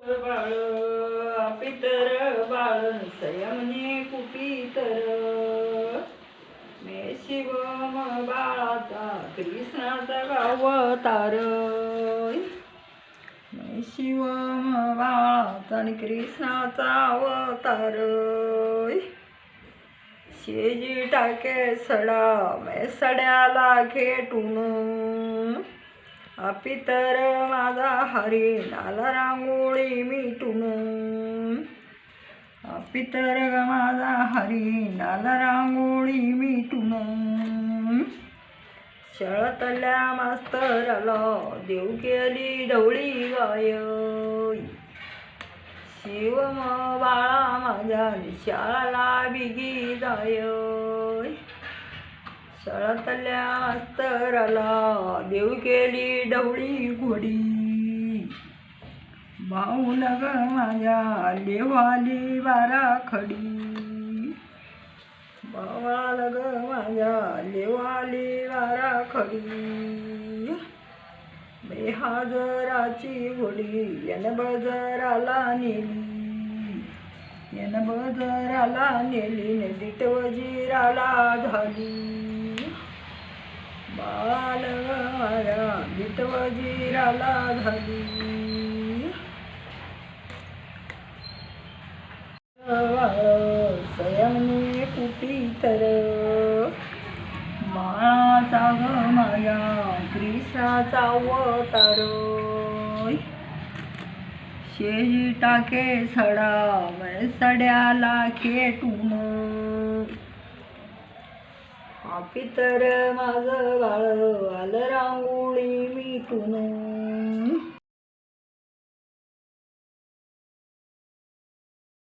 बाळ पितर बाळ संयमने कुपितर मे शिवम बाळाचा कृष्णाचा अवतार मे शिवम बाळाचा आणि कृष्णाचा अवतार शेजी टाके सडा मे सड्याला खेटून पितर माझा हरी नाला रांगोळी मिटून पितर माझा हरी नाला रांगोळी मिटून शाळातल्या मास्तराला देव केली ढवळी गाय शिवम बाळा माझ्या शाळाला बिगी जाय शाळातल्या मास्तराला देव केली ढवळी घोडी भाऊ लग माझ्या लेवाली बारा खडी भावा लग माझ्या लेवाली बारा खडी बेहाजराची घोडी यानं बजराला नेली यानं बजराला नेली नदीत वजीराला झाली बाळ माझ्या नदीत वजीराला झाली संयमने कुपितर माळाचा ग माझ्या कृष्णाचा अवतार शेजी टाके सडा मै सड्याला खेटून पितर माझं बाळ आलं रांगोळी